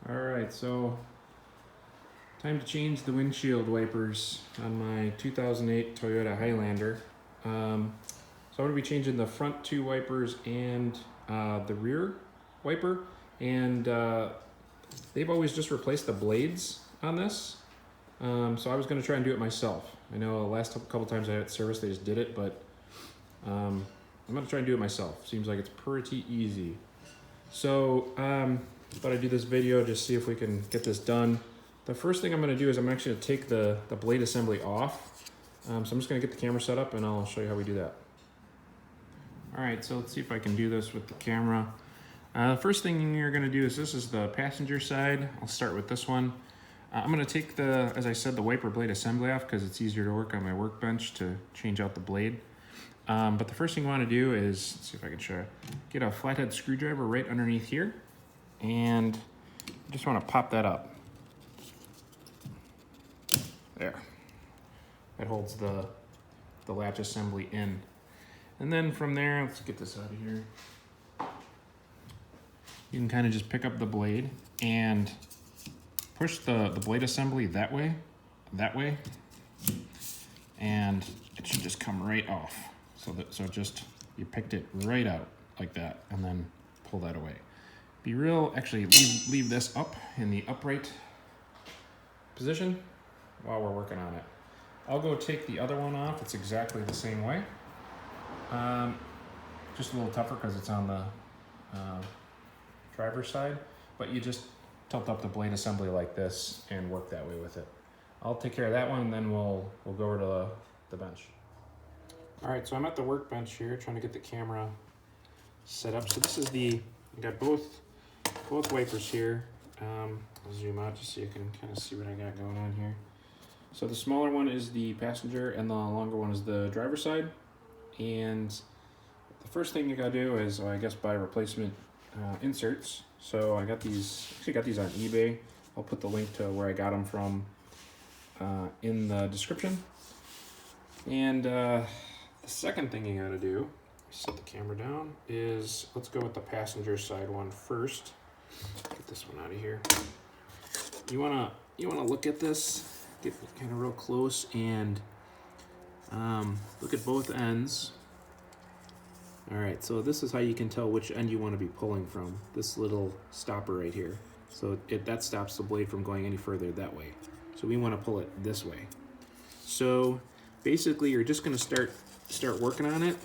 Alright, so time to change the windshield wipers on my 2008 Toyota Highlander. So I'm going to be changing the front two wipers and the rear wiper, and they've always just replaced the blades on this. So I was going to try and do it myself. I know the last couple times I had it serviced they just did it, but I'm going to try and do it myself. Seems like it's pretty easy. So thought I'd do this video just see if we can get this done. The first thing I'm going to do is I'm actually going to take the blade assembly off. So I'm just going to get the camera set up and I'll show you how we do that. Alright, so let's see if I can do this with the camera. The first thing you're going to do is this is the passenger side. I'll start with this one. I'm going to take as I said, the wiper blade assembly off because it's easier to work on my workbench to change out the blade. But the first thing you want to do is, let's see if I can show you, get a flathead screwdriver right underneath here, and you just want to pop that up. There. That holds the latch assembly in. And then from there, let's get this out of here. You can kind of just pick up the blade and push the blade assembly that way, and it should just come right off. So just, you picked it right out like that, and then pull that away. Be real, actually leave this up in the upright position while we're working on it. I'll go take the other one off. It's exactly the same way. Just a little tougher because it's on the driver's side, but you just tilt up the blade assembly like this and work that way with it. I'll take care of that one, and then we'll go over to the bench. All right, so I'm at the workbench here trying to get the camera set up. So this is I got both wipers here. I'll zoom out just so you can kind of see what I got going on here. So the smaller one is the passenger and the longer one is the driver's side. And the first thing you gotta do is, I guess, buy replacement inserts. So I got these on eBay. I'll put the link to where I got them from in the description. And the second thing you gotta do, set the camera down, is let's go with the passenger side one first. Get this one out of here. You wanna look at this, get kind of real close, and look at both ends. All right, so this is how you can tell which end you want to be pulling from. This little stopper right here. So that stops the blade from going any further that way. So we want to pull it this way. So basically, you're just going to start working on it,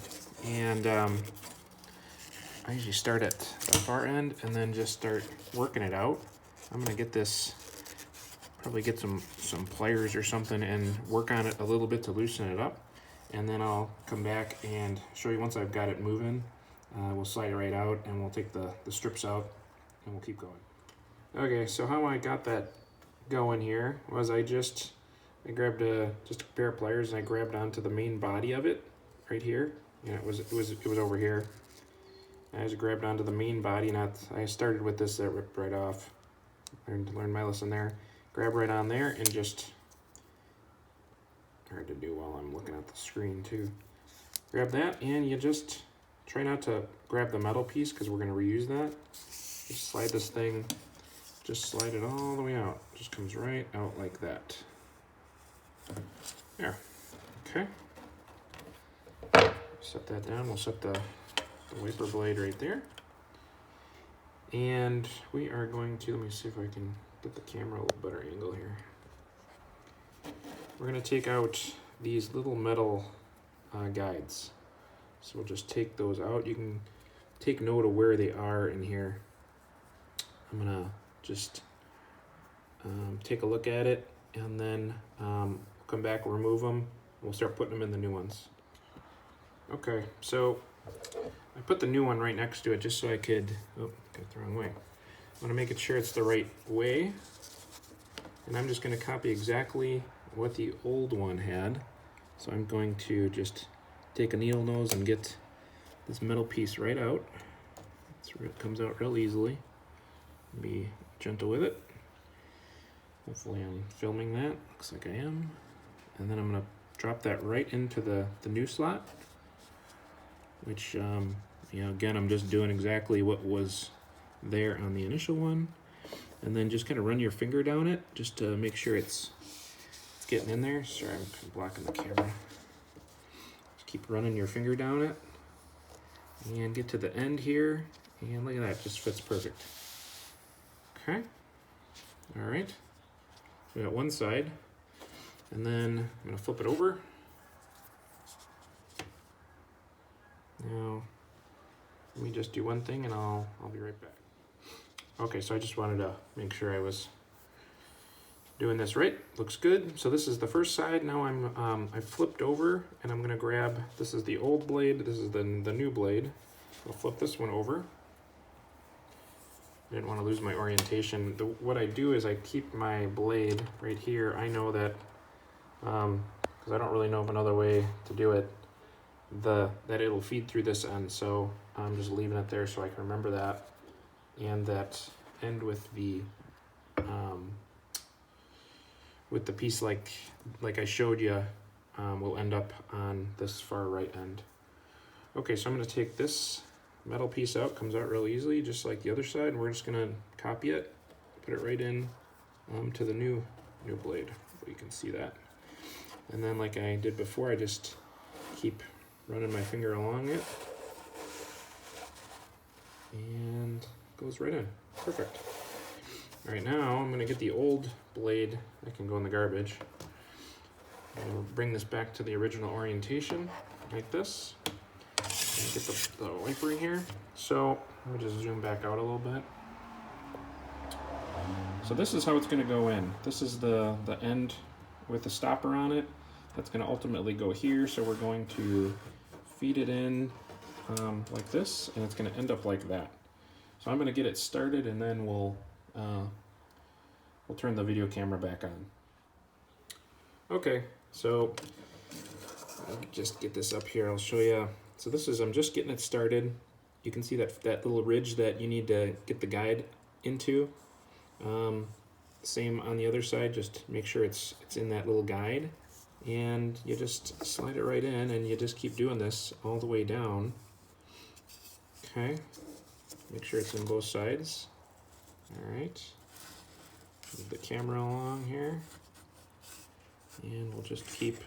and I usually start at the far end and then just start working it out. I'm going to get this, probably get some pliers or something and work on it a little bit to loosen it up. And then I'll come back and show you once I've got it moving. We'll slide it right out and we'll take the strips out and we'll keep going. Okay, so how I got that going here was I grabbed just a pair of pliers and I grabbed onto the main body of it right here. And it was over here. I just grabbed onto the main body, and I started with this that ripped right off. Learned my lesson there. Grab right on there and just, hard to do while I'm looking at the screen too. Grab that, and you just try not to grab the metal piece because we're going to reuse that. Just slide this thing, just slide it all the way out. Just comes right out like that. There. Okay. Set that down. We'll set the wiper blade right there. And we are going to, let me see if I can get the camera a little better angle here. We're going to take out these little metal guides. So we'll just take those out. You can take note of where they are in here. I'm going to just take a look at it, and then come back, remove them. We'll start putting them in the new ones. Okay, so I put the new one right next to it just so I could, got it the wrong way. I want to make sure it's the right way. And I'm just going to copy exactly what the old one had. So I'm going to just take a needle nose and get this metal piece right out. It comes out real easily. Be gentle with it. Hopefully I'm filming that. Looks like I am. And then I'm going to drop that right into the new slot, which, again, I'm just doing exactly what was there on the initial one. and then just kind of run your finger down it just to make sure it's getting in there. Sorry, I'm kind of blocking the camera. Just keep running your finger down it and get to the end here, and look at that, just fits perfect. Okay, all right, so we got one side, and then I'm gonna flip it over. Now let me just do one thing and I'll be right back. Okay, so I just wanted to make sure I was doing this right. Looks good. So this is the first side. Now I've flipped over, and I'm gonna grab, this is the old blade, this is the new blade. I'll flip this one over. I didn't want to lose my orientation. What I do is I keep my blade right here. I know that, because I don't really know of another way to do it, that it'll feed through this end. So I'm just leaving it there so I can remember that. And that end with the piece like I showed you will end up on this far right end. Okay, so I'm going to take this metal piece out. Comes out real easily, just like the other side. And we're just going to copy it, put it right in to the new blade. So you can see that. And then, like I did before, I just keep running my finger along it, and goes right in. Perfect. All right, now I'm going to get the old blade that can go in the garbage. I'll bring this back to the original orientation, like this. And get the wiper in here. So let me just zoom back out a little bit. So this is how it's going to go in. This is the end with the stopper on it. That's going to ultimately go here. So we're going to feed it in like this, and it's going to end up like that. So I'm going to get it started, and then we'll turn the video camera back on. Okay, so I'll just get this up here. I'll show you. So this is, I'm just getting it started. You can see that little ridge that you need to get the guide into. Same on the other side, just make sure it's in that little guide. And you just slide it right in, and you just keep doing this all the way down. Okay, make sure it's in both sides. All right, move the camera along here, and we'll just keep,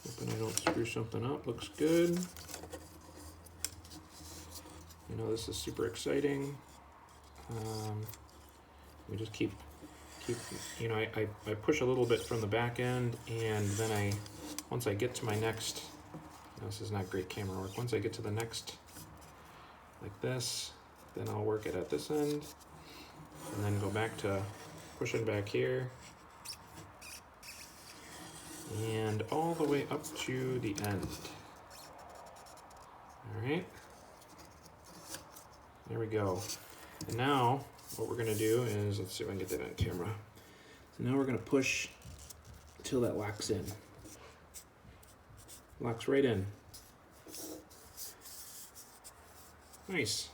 hoping I don't screw something up. Looks good. You know, this is super exciting. We just keep, you know, I push a little bit from the back end, and then once I get to my next, this is not great camera work. Once I get to the next, like this, then I'll work it at this end, and then go back to pushing back here, and all the way up to the end. All right, there we go. And now what we're gonna do is, let's see if I can get that on camera. So now we're gonna push until that locks in. Locks right in. Nice.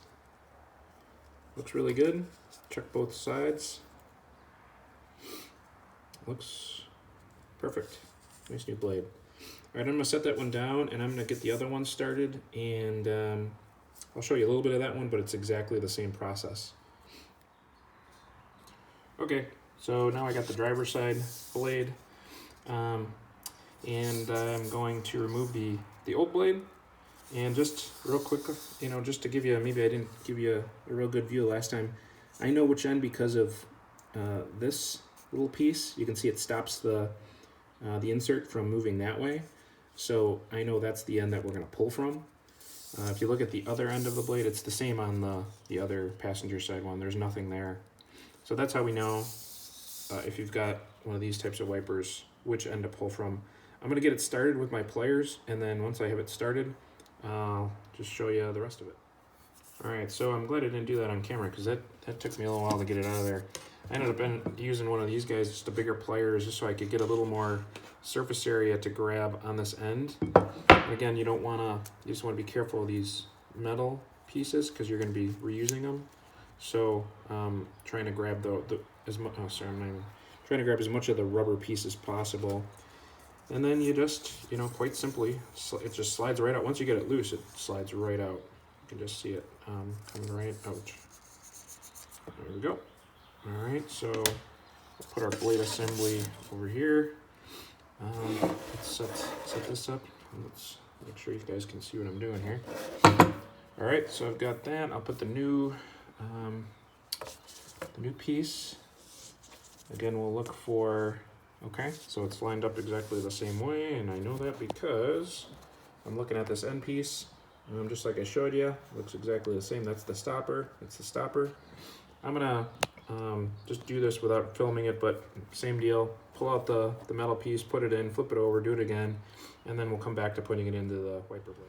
Looks really good. Check both sides. Looks perfect. Nice new blade. All right, I'm gonna set that one down, and I'm gonna get the other one started, and I'll show you a little bit of that one, but it's exactly the same process. Okay, so now I got the driver's side blade, and I'm going to remove the old blade. And just real quick, you know, just to give you, maybe I didn't give you a real good view last time. I know which end because of this little piece. You can see it stops the insert from moving that way. So I know that's the end that we're going to pull from. If you look at the other end of the blade, it's the same on the other passenger side one. There's nothing there. So that's how we know if you've got one of these types of wipers, which end to pull from. I'm going to get it started with my pliers, and then once I have it started, I'll just show you the rest of it. All right, so I'm glad I didn't do that on camera, because that took me a little while to get it out of there. I ended up using one of these guys, just a bigger pliers, just so I could get a little more surface area to grab on this end. And again, you just want to be careful of these metal pieces, because you're going to be reusing them. So trying to grab trying to grab as much of the rubber piece as possible. And then you just, you know, quite simply, it just slides right out. Once you get it loose, it slides right out. You can just see it coming right out. There we go. All right, so we'll put our blade assembly over here. Let's set this up. Let's make sure you guys can see what I'm doing here. All right, so I've got that. I'll put the new piece. Again, we'll look for, okay, so it's lined up exactly the same way, and I know that because I'm looking at this end piece, just like I showed you, looks exactly the same. That's the stopper, it's the stopper. I'm gonna just do this without filming it, but same deal. Pull out the metal piece, put it in, flip it over, do it again, and then we'll come back to putting it into the wiper blade.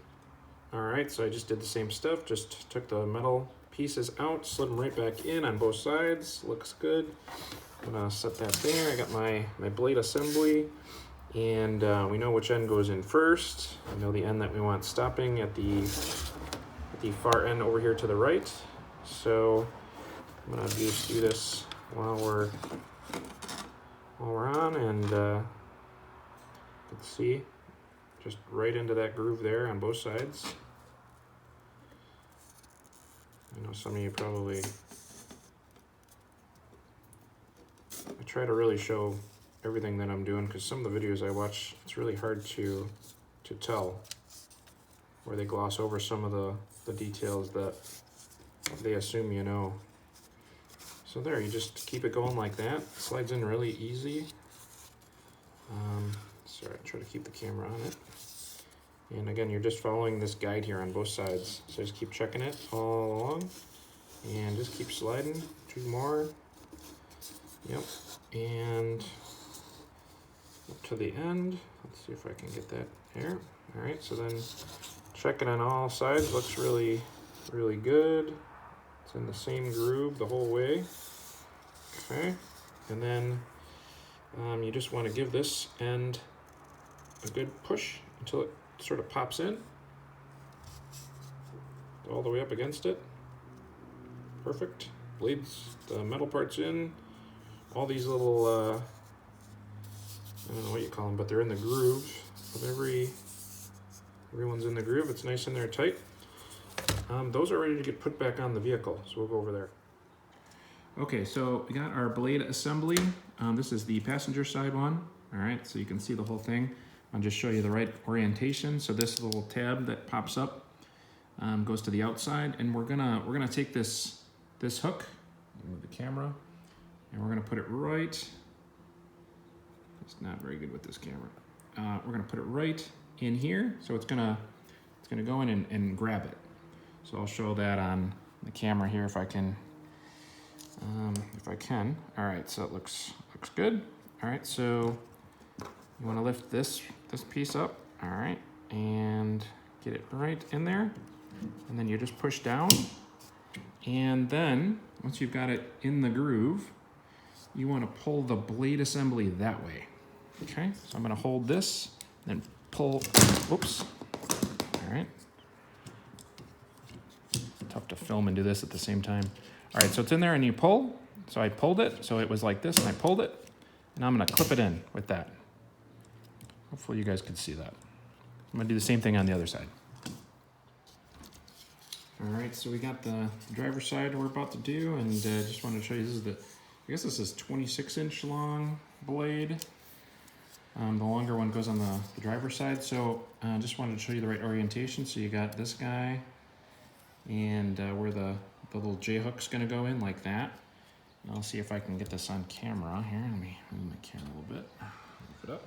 All right, so I just did the same stuff, just took the metal pieces out, slid them right back in on both sides. Looks good. I'm gonna set that there. I got my blade assembly, and we know which end goes in first. I know the end that we want stopping at the far end over here to the right. So I'm gonna just do this while we're on, and let's see, just right into that groove there on both sides. I know some of you probably, I try to really show everything that I'm doing, because some of the videos I watch, it's really hard to tell, where they gloss over some of the details that they assume you know. So there, you just keep it going like that. It slides in really easy. Sorry, I try to keep the camera on it. And again, you're just following this guide here on both sides. So just keep checking it all along, and just keep sliding. 2 more. Yep, and up to the end. Let's see if I can get that here. All right, so then check it on all sides. Looks really, really good. It's in the same groove the whole way. Okay, and then you just want to give this end a good push until it sort of pops in all the way up against it. Perfect. Blades, the metal parts in. All these little, I don't know what you call them, but they're in the groove of everyone's in the groove. It's nice in there tight. Those are ready to get put back on the vehicle, so we'll go over there. Okay, so we got our blade assembly. This is the passenger side one. All right, so you can see the whole thing. I'll just show you the right orientation. So this little tab that pops up goes to the outside, and we're gonna take this hook, move the camera, and we're gonna put it right. It's not very good with this camera. We're gonna put it right in here, so it's gonna go in and grab it. So I'll show that on the camera here if I can. All right, so it looks good. All right, so you want to lift this piece up. All right, and get it right in there, and then you just push down, and then once you've got it in the groove, you want to pull the blade assembly that way. Okay, so I'm going to hold this, then pull. Whoops. All right. Tough to film and do this at the same time. All right, so it's in there and you pull. So I pulled it, so it was like this, and I pulled it, and I'm gonna clip it in with that. Hopefully you guys can see that. I'm gonna do the same thing on the other side. All right, so we got the driver's side we're about to do, and just wanted to show you, this is I guess this is 26-inch long blade. The longer one goes on the driver's side, so just wanted to show you the right orientation. So you got this guy, and where the little J-hook's gonna go in like that. And I'll see if I can get this on camera here. Let me move my camera a little bit, move it up.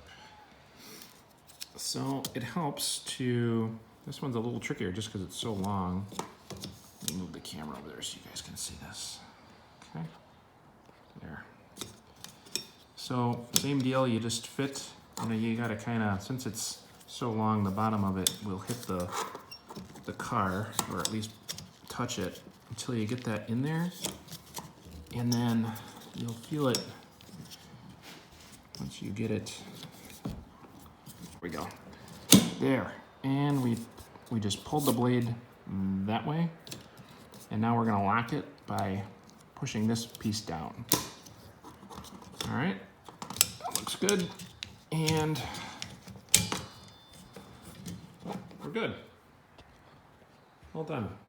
So it helps to, this one's a little trickier just because it's so long. Let me move the camera over there so you guys can see this. Okay, there. So same deal, you just fit, you gotta kinda, since it's so long, the bottom of it will hit the car, or at least touch it, until you get that in there, and then you'll feel it once you get it. There we go. There, and we just pulled the blade that way, and now we're gonna lock it by pushing this piece down. All right, that looks good, and we're good. Well done.